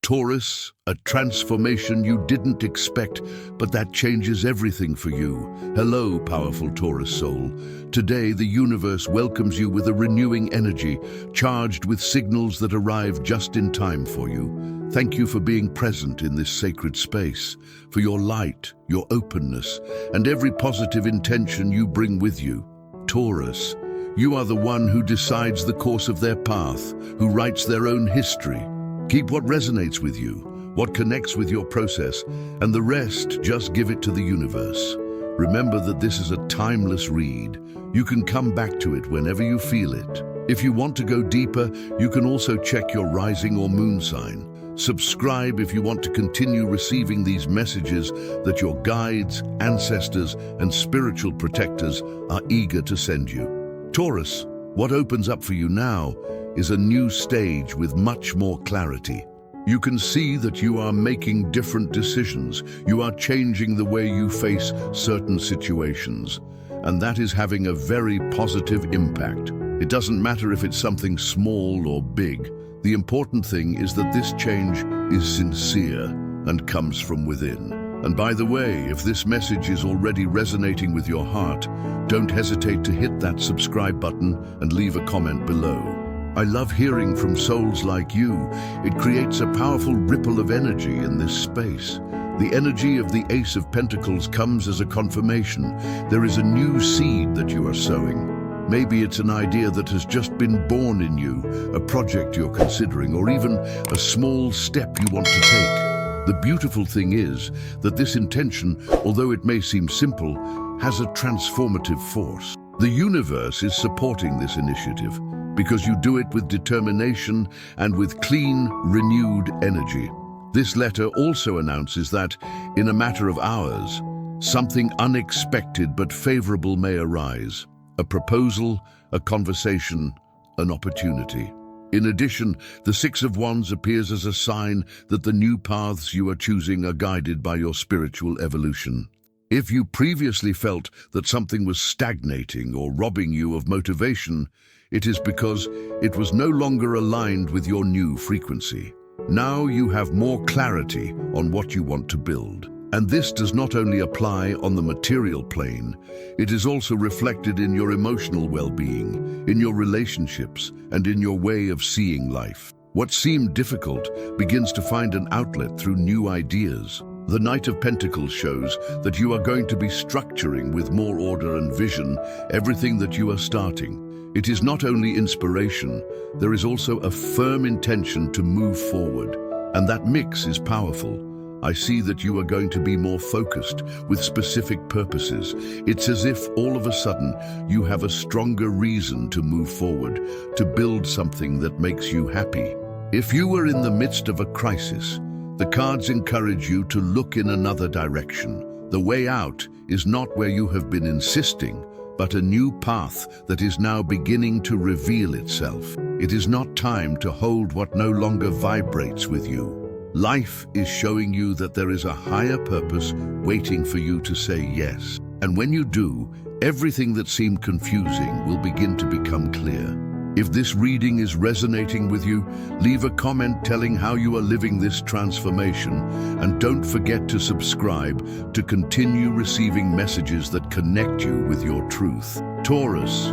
Taurus, a transformation you didn't expect, but that changes everything for you. Hello, powerful Taurus soul. Today, the universe welcomes you with a renewing energy, charged with signals that arrive just in time for you. Thank you for being present in this sacred space, for your light, your openness, and every positive intention you bring with you. Taurus, you are the one who decides the course of their path, who writes their own history. Keep what resonates with you, what connects with your process, and the rest, just give it to the universe. Remember that this is a timeless read. You can come back to it whenever you feel it. If you want to go deeper, you can also check your rising or moon sign. Subscribe if you want to continue receiving these messages that your guides, ancestors, and spiritual protectors are eager to send you. Taurus, what opens up for you now is a new stage with much more clarity. You can see that you are making different decisions. You are changing the way you face certain situations, and that is having a very positive impact. It doesn't matter if it's something small or big. The important thing is that this change is sincere and comes from within. And by the way, if this message is already resonating with your heart, don't hesitate to hit that subscribe button and leave a comment below. I love hearing from souls like you. It creates a powerful ripple of energy in this space. The energy of the Ace of Pentacles comes as a confirmation. There is a new seed that you are sowing. Maybe it's an idea that has just been born in you, a project you're considering, or even a small step you want to take. The beautiful thing is that this intention, although it may seem simple, has a transformative force. The universe is supporting this initiative because you do it with determination and with clean, renewed energy. This letter also announces that, in a matter of hours, something unexpected but favorable may arise. A proposal, a conversation, an opportunity. In addition, the Six of Wands appears as a sign that the new paths you are choosing are guided by your spiritual evolution. If you previously felt that something was stagnating or robbing you of motivation, it is because it was no longer aligned with your new frequency. Now you have more clarity on what you want to build. And this does not only apply on the material plane, it is also reflected in your emotional well-being, in your relationships, and in your way of seeing life. What seemed difficult begins to find an outlet through new ideas. The Knight of Pentacles shows that you are going to be structuring with more order and vision everything that you are starting. It is not only inspiration, there is also a firm intention to move forward, and that mix is powerful. I see that you are going to be more focused with specific purposes. It's as if all of a sudden you have a stronger reason to move forward, to build something that makes you happy. If you were in the midst of a crisis, the cards encourage you to look in another direction. The way out is not where you have been insisting, but a new path that is now beginning to reveal itself. It is not time to hold what no longer vibrates with you. Life is showing you that there is a higher purpose waiting for you to say yes. And when you do, everything that seemed confusing will begin to become clear. If this reading is resonating with you, leave a comment telling how you are living this transformation, and don't forget to subscribe to continue receiving messages that connect you with your truth. Taurus,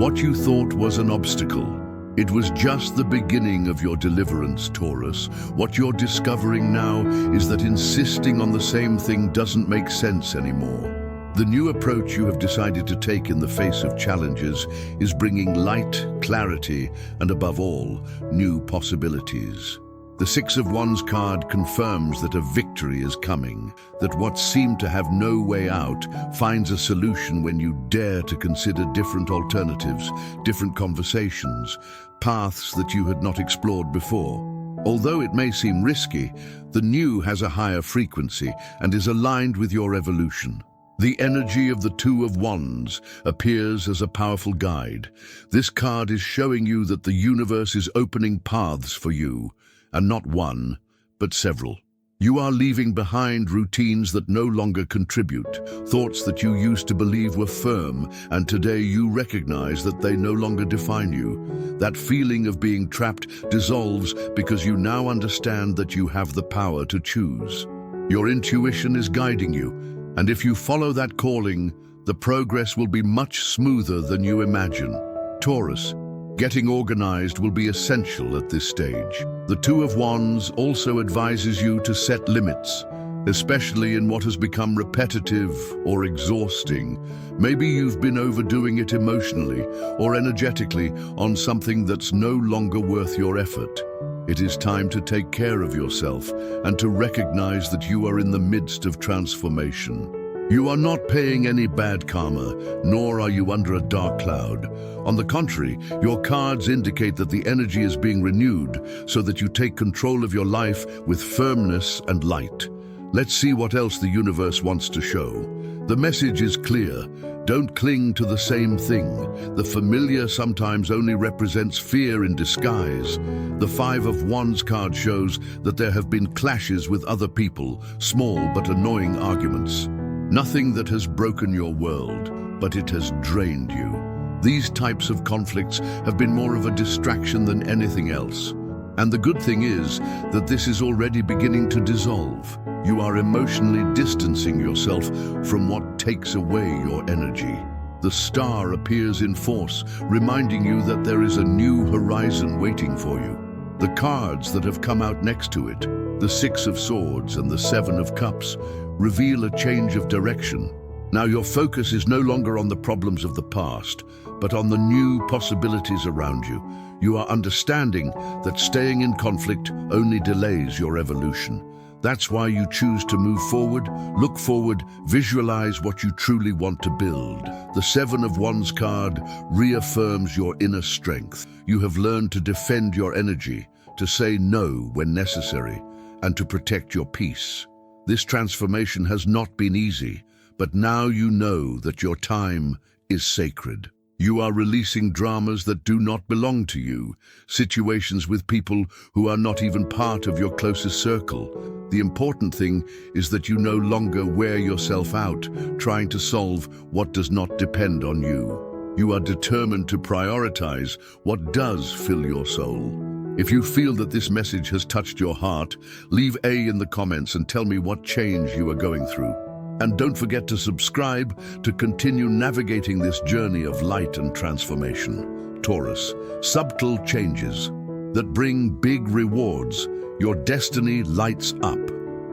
what you thought was an obstacle, it was just the beginning of your deliverance, Taurus. What you're discovering now is that insisting on the same thing doesn't make sense anymore. The new approach you have decided to take in the face of challenges is bringing light, clarity, and above all, new possibilities. The Six of Wands card confirms that a victory is coming, that what seemed to have no way out finds a solution when you dare to consider different alternatives, different conversations, paths that you had not explored before. Although it may seem risky, the new has a higher frequency and is aligned with your evolution. The energy of the Two of Wands appears as a powerful guide. This card is showing you that the universe is opening paths for you, and not one, but several. You are leaving behind routines that no longer contribute, thoughts that you used to believe were firm, and today you recognize that they no longer define you. That feeling of being trapped dissolves because you now understand that you have the power to choose. Your intuition is guiding you, and if you follow that calling, the progress will be much smoother than you imagine. Taurus, getting organized will be essential at this stage. The Two of Wands also advises you to set limits, especially in what has become repetitive or exhausting. Maybe you've been overdoing it emotionally or energetically on something that's no longer worth your effort. It is time to take care of yourself and to recognize that you are in the midst of transformation. You are not paying any bad karma, nor are you under a dark cloud. On the contrary, your cards indicate that the energy is being renewed so that you take control of your life with firmness and light. Let's see what else the universe wants to show. The message is clear. Don't cling to the same thing. The familiar sometimes only represents fear in disguise. The Five of Wands card shows that there have been clashes with other people, small but annoying arguments. Nothing that has broken your world, but it has drained you. These types of conflicts have been more of a distraction than anything else. And the good thing is that this is already beginning to dissolve. You are emotionally distancing yourself from what takes away your energy. The star appears in force, reminding you that there is a new horizon waiting for you. The cards that have come out next to it, the Six of Swords and the Seven of Cups, reveal a change of direction. Now your focus is no longer on the problems of the past, but on the new possibilities around you. You are understanding that staying in conflict only delays your evolution. That's why you choose to move forward, look forward, visualize what you truly want to build. The Seven of Wands card reaffirms your inner strength. You have learned to defend your energy, to say no when necessary, and to protect your peace. This transformation has not been easy, but now you know that your time is sacred. You are releasing dramas that do not belong to you, situations with people who are not even part of your closest circle. The important thing is that you no longer wear yourself out trying to solve what does not depend on you. You are determined to prioritize what does fill your soul. If you feel that this message has touched your heart, leave A in the comments and tell me what change you are going through. And don't forget to subscribe to continue navigating this journey of light and transformation. Taurus, subtle changes that bring big rewards. Your destiny lights up.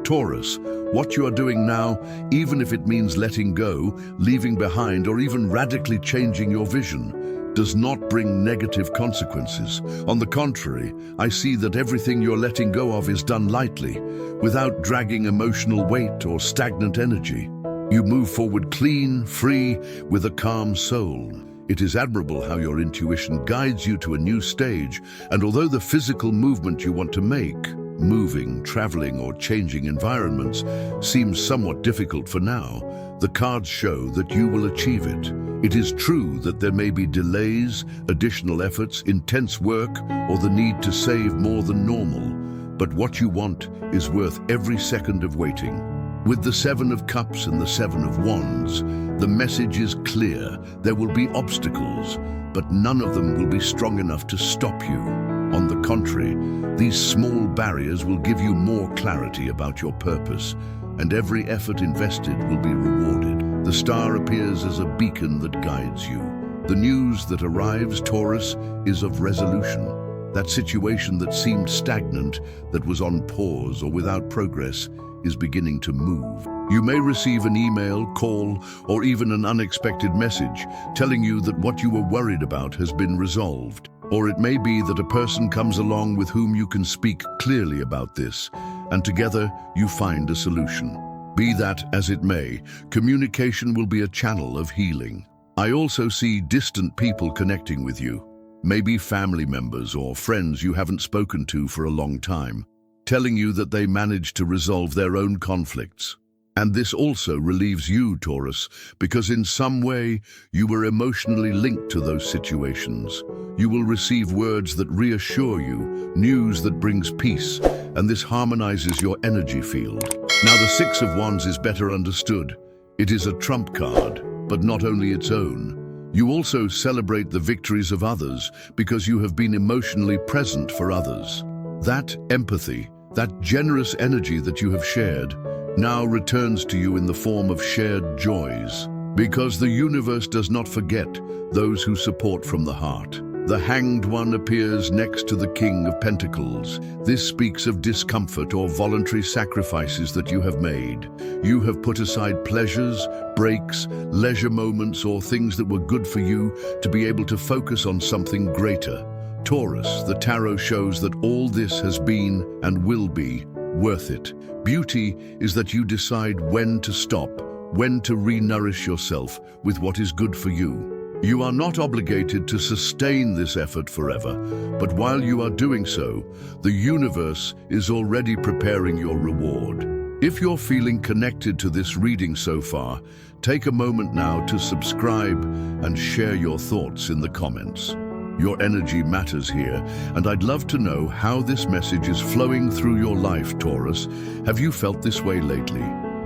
Taurus, what you are doing now, even if it means letting go, leaving behind, or even radically changing your vision, does not bring negative consequences. On the contrary, I see that everything you're letting go of is done lightly, without dragging emotional weight or stagnant energy. You move forward clean, free, with a calm soul. It is admirable how your intuition guides you to a new stage, and although the physical movement you want to make, moving, traveling, or changing environments, seems somewhat difficult for now, the cards show that you will achieve it. It is true that there may be delays, additional efforts, intense work, or the need to save more than normal, but what you want is worth every second of waiting. With the Seven of Cups and the Seven of Wands, the message is clear. There will be obstacles, but none of them will be strong enough to stop you. On the contrary, these small barriers will give you more clarity about your purpose, and every effort invested will be rewarded. The star appears as a beacon that guides you. The news that arrives, Taurus, is of resolution. That situation that seemed stagnant, that was on pause or without progress, is beginning to move. You may receive an email, call, or even an unexpected message telling you that what you were worried about has been resolved. Or it may be that a person comes along with whom you can speak clearly about this, and together you find a solution. Be that as it may, communication will be a channel of healing. I also see distant people connecting with you, maybe family members or friends you haven't spoken to for a long time, telling you that they managed to resolve their own conflicts. And this also relieves you, Taurus, because in some way you were emotionally linked to those situations. You will receive words that reassure you, news that brings peace, and this harmonizes your energy field. Now, the Six of Wands is better understood. It is a trump card, but not only its own. You also celebrate the victories of others because you have been emotionally present for others. That empathy, that generous energy that you have shared, now returns to you in the form of shared joys. Because the universe does not forget those who support from the heart. The Hanged One appears next to the King of Pentacles. This speaks of discomfort or voluntary sacrifices that you have made. You have put aside pleasures, breaks, leisure moments, or things that were good for you to be able to focus on something greater. Taurus, the tarot shows that all this has been and will be worth it. Beauty is that you decide when to stop, when to re-nourish yourself with what is good for you. You are not obligated to sustain this effort forever, but while you are doing so, the universe is already preparing your reward. If you're feeling connected to this reading so far, take a moment now to subscribe and share your thoughts in the comments. Your energy matters here, and I'd love to know how this message is flowing through your life, Taurus. Have you felt this way lately?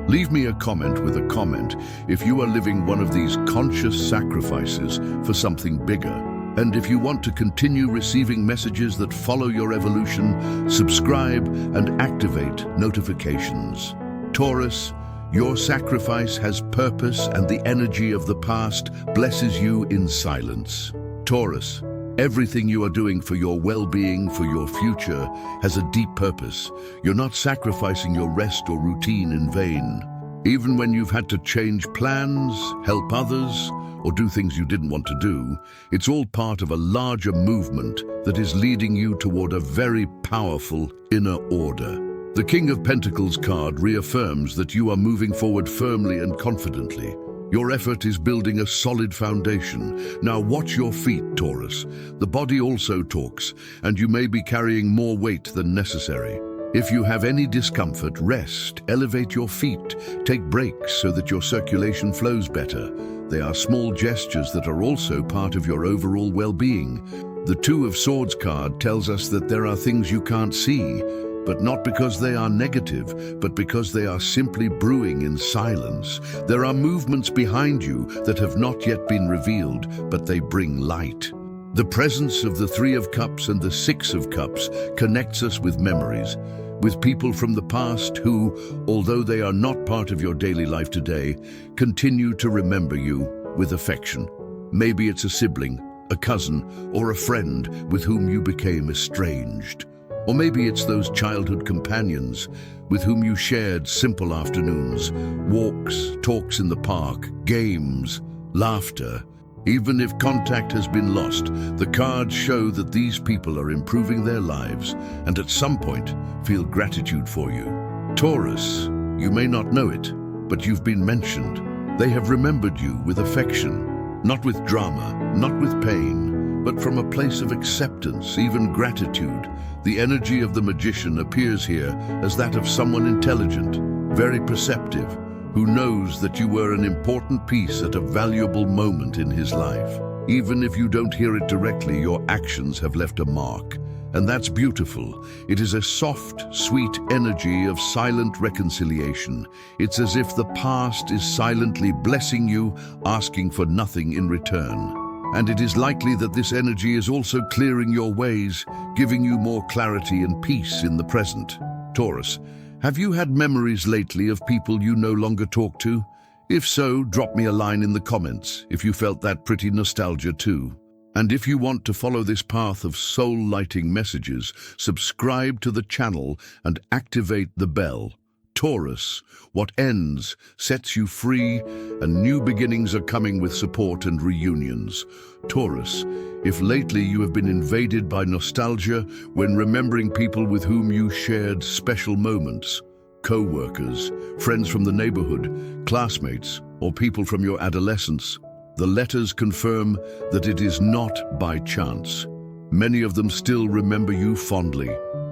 Leave me a comment with a comment if you are living one of these conscious sacrifices for something bigger. And if you want to continue receiving messages that follow your evolution, subscribe and activate notifications. Taurus, your sacrifice has purpose, and the energy of the past blesses you in silence. Taurus, everything you are doing for your well-being, for your future, has a deep purpose. You're not sacrificing your rest or routine in vain. Even when you've had to change plans, help others, or do things you didn't want to do, it's all part of a larger movement that is leading you toward a very powerful inner order. The King of Pentacles card reaffirms that you are moving forward firmly and confidently. Your effort is building a solid foundation. Now watch your feet, Taurus. The body also talks, and you may be carrying more weight than necessary. If you have any discomfort, rest, elevate your feet, take breaks so that your circulation flows better. They are small gestures that are also part of your overall well-being. The Two of Swords card tells us that there are things you can't see, but not because they are negative, but because they are simply brewing in silence. There are movements behind you that have not yet been revealed, but they bring light. The presence of the Three of Cups and the Six of Cups connects us with memories, with people from the past who, although they are not part of your daily life today, continue to remember you with affection. Maybe it's a sibling, a cousin, or a friend with whom you became estranged. Or maybe it's those childhood companions with whom you shared simple afternoons, walks, talks in the park, games, laughter. Even if contact has been lost, the cards show that these people are improving their lives and at some point feel gratitude for you. Taurus, you may not know it, but you've been mentioned. They have remembered you with affection, not with drama, not with pain, but from a place of acceptance, even gratitude. The energy of the Magician appears here as that of someone intelligent, very perceptive, who knows that you were an important piece at a valuable moment in his life. Even if you don't hear it directly, your actions have left a mark. And that's beautiful. It is a soft, sweet energy of silent reconciliation. It's as if the past is silently blessing you, asking for nothing in return. And it is likely that this energy is also clearing your ways, giving you more clarity and peace in the present. Taurus, have you had memories lately of people you no longer talk to? If so, drop me a line in the comments if you felt that pretty nostalgia too. And if you want to follow this path of soul-lighting messages, subscribe to the channel and activate the bell. Taurus, what ends sets you free, and new beginnings are coming with support and reunions. Taurus, if lately you have been invaded by nostalgia when remembering people with whom you shared special moments, co-workers, friends from the neighborhood, classmates, or people from your adolescence, the letters confirm that it is not by chance. Many of them still remember you fondly.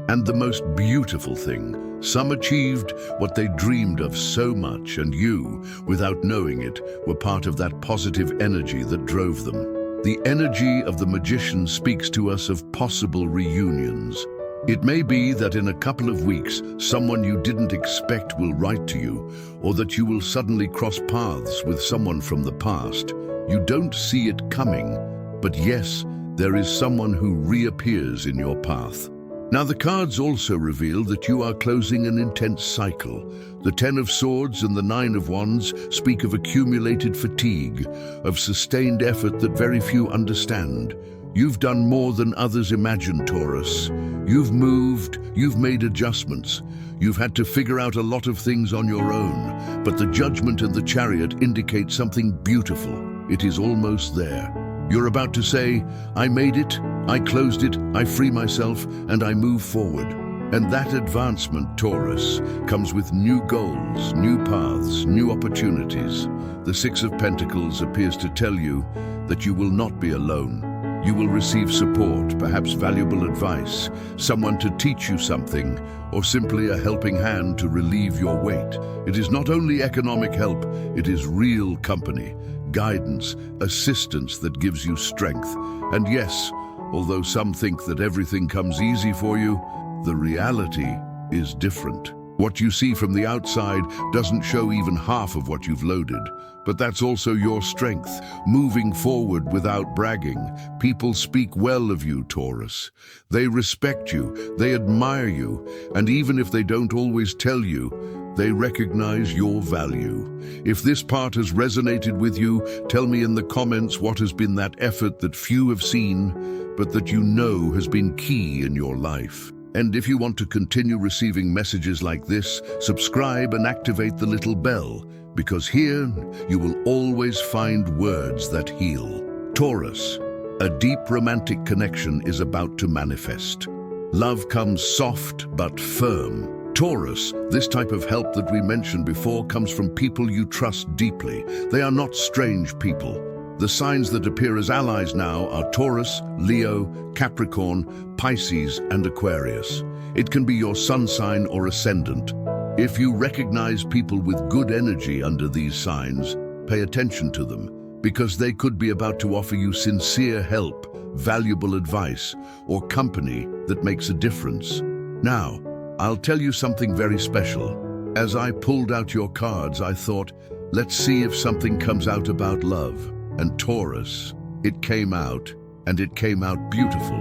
And the most beautiful thing, some achieved what they dreamed of so much, and you, without knowing it, were part of that positive energy that drove them. The energy of the Magician speaks to us of possible reunions. It may be that in a couple of weeks, someone you didn't expect will write to you, or that you will suddenly cross paths with someone from the past. You don't see it coming, but yes, there is someone who reappears in your path. Now, the cards also reveal that you are closing an intense cycle. The Ten of Swords and the Nine of Wands speak of accumulated fatigue, of sustained effort that very few understand. You've done more than others imagine, Taurus. You've moved, you've made adjustments. You've had to figure out a lot of things on your own, but the Judgment and the Chariot indicate something beautiful. It is almost there. You're about to say, I made it, I closed it, I free myself, and I move forward. And that advancement, Taurus, comes with new goals, new paths, new opportunities. The Six of Pentacles appears to tell you that you will not be alone. You will receive support, perhaps valuable advice, someone to teach you something, or simply a helping hand to relieve your weight. It is not only economic help, it is real company, guidance, assistance that gives you strength. And yes, although some think that everything comes easy for you, the reality is different. What you see from the outside doesn't show even half of what you've loaded, but that's also your strength, moving forward without bragging. People speak well of you, Taurus. They respect you, they admire you, and even if they don't always tell you, they recognize your value. If this part has resonated with you, tell me in the comments what has been that effort that few have seen, but that you know has been key in your life. And if you want to continue receiving messages like this, subscribe and activate the little bell, because here you will always find words that heal. Taurus, a deep romantic connection is about to manifest. Love comes soft but firm. Taurus, this type of help that we mentioned before comes from people you trust deeply. They are not strange people. The signs that appear as allies now are Taurus, Leo, Capricorn, Pisces, and Aquarius. It can be your sun sign or ascendant. If you recognize people with good energy under these signs, pay attention to them, because they could be about to offer you sincere help, valuable advice, or company that makes a difference. Now, I'll tell you something very special. As I pulled out your cards, I thought, let's see if something comes out about love. And Taurus, it came out, and it came out beautiful.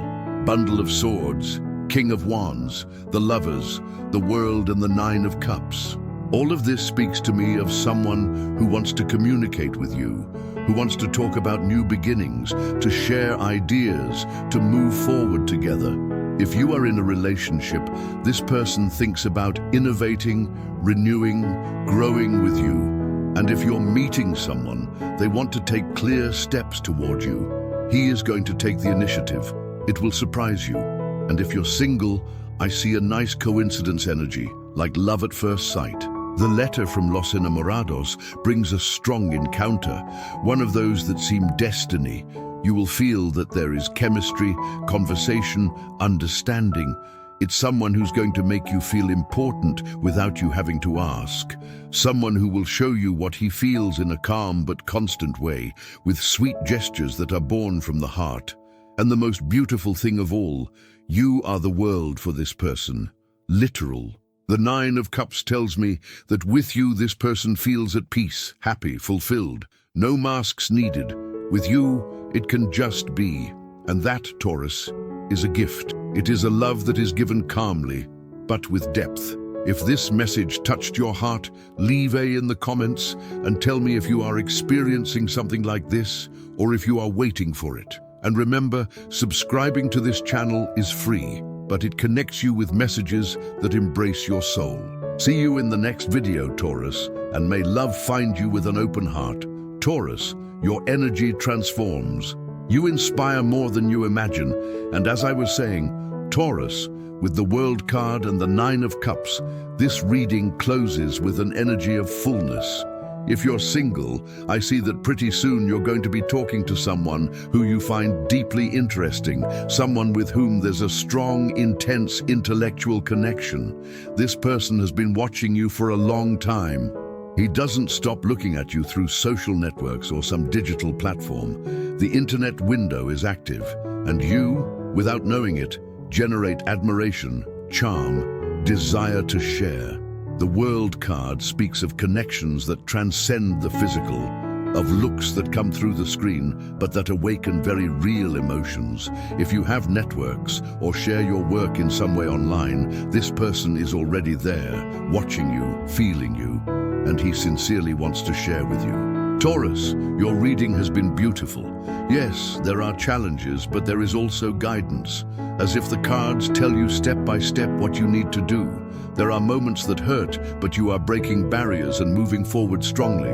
Bundle of Swords, King of Wands, the Lovers, the World, and the Nine of Cups. All of this speaks to me of someone who wants to communicate with you, who wants to talk about new beginnings, to share ideas, to move forward together. If you are in a relationship, this person thinks about innovating, renewing, growing with you. And if you're meeting someone, they want to take clear steps toward you. He is going to take the initiative. It will surprise you. And if you're single, I see a nice coincidence energy, like love at first sight. The letter from Los Enamorados brings a strong encounter, one of those that seem destiny. You will feel that there is chemistry, conversation, understanding. It's someone who's going to make you feel important without you having to ask. Someone who will show you what he feels in a calm but constant way, with sweet gestures that are born from the heart. And the most beautiful thing of all, you are the world for this person. Literal. The Nine of Cups tells me that with you this person feels at peace, happy, fulfilled. No masks needed. With you, it can just be. And that, Taurus, is a gift. It is a love that is given calmly, but with depth. If this message touched your heart, leave a in the comments and tell me if you are experiencing something like this or if you are waiting for it. And remember, subscribing to this channel is free, but it connects you with messages that embrace your soul. See you in the next video, Taurus, and may love find you with an open heart. Taurus, your energy transforms. You inspire more than you imagine, and as I was saying, Taurus, with the World card and the Nine of Cups, this reading closes with an energy of fullness. If you're single, I see that pretty soon you're going to be talking to someone who you find deeply interesting, someone with whom there's a strong, intense intellectual connection. This person has been watching you for a long time. He doesn't stop looking at you through social networks or some digital platform. The internet window is active, and you, without knowing it, generate admiration, charm, desire to share. The World card speaks of connections that transcend the physical, of looks that come through the screen but that awaken very real emotions. If you have networks or share your work in some way online, this person is already there, watching you, feeling you, and he sincerely wants to share with you. Taurus, your reading has been beautiful. Yes, there are challenges, but there is also guidance, as if the cards tell you step by step what you need to do. There are moments that hurt, but you are breaking barriers and moving forward strongly.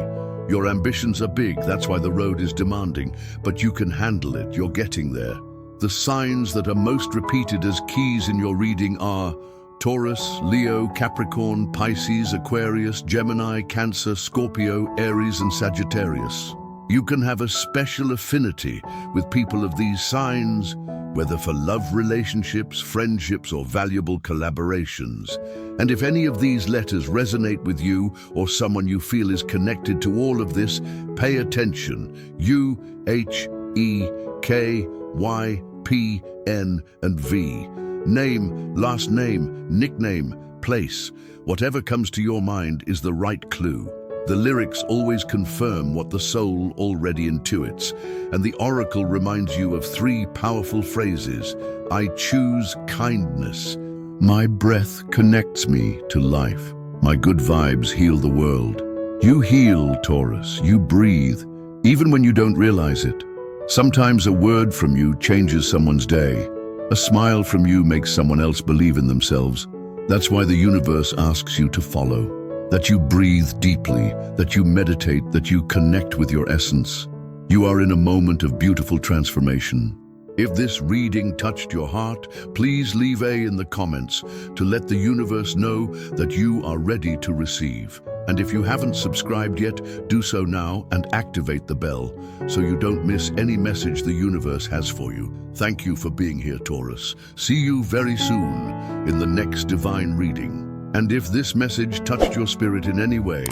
Your ambitions are big, that's why the road is demanding, but you can handle it, you're getting there. The signs that are most repeated as keys in your reading are Taurus, Leo, Capricorn, Pisces, Aquarius, Gemini, Cancer, Scorpio, Aries, and Sagittarius. You can have a special affinity with people of these signs, whether for love relationships, friendships, or valuable collaborations. And if any of these letters resonate with you or someone you feel is connected to all of this, pay attention. U, H, E, K, Y, P, N, and V. Name, last name, nickname, place. Whatever comes to your mind is the right clue. The lyrics always confirm what the soul already intuits, and the oracle reminds you of 3 powerful phrases. I choose kindness. My breath connects me to life. My good vibes heal the world. You heal, Taurus. You breathe, even when you don't realize it. Sometimes a word from you changes someone's day. A smile from you makes someone else believe in themselves. That's why the universe asks you to follow. That you breathe deeply, that you meditate, that you connect with your essence. You are in a moment of beautiful transformation. If this reading touched your heart, please leave A in the comments to let the universe know that you are ready to receive. And if you haven't subscribed yet, do so now and activate the bell so you don't miss any message the universe has for you. Thank you for being here, Taurus. See you very soon in the next divine reading. And if this message touched your spirit in any way,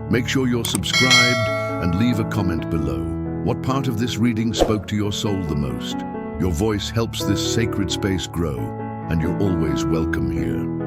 make sure you're subscribed and leave a comment below. What part of this reading spoke to your soul the most? Your voice helps this sacred space grow, and you're always welcome here.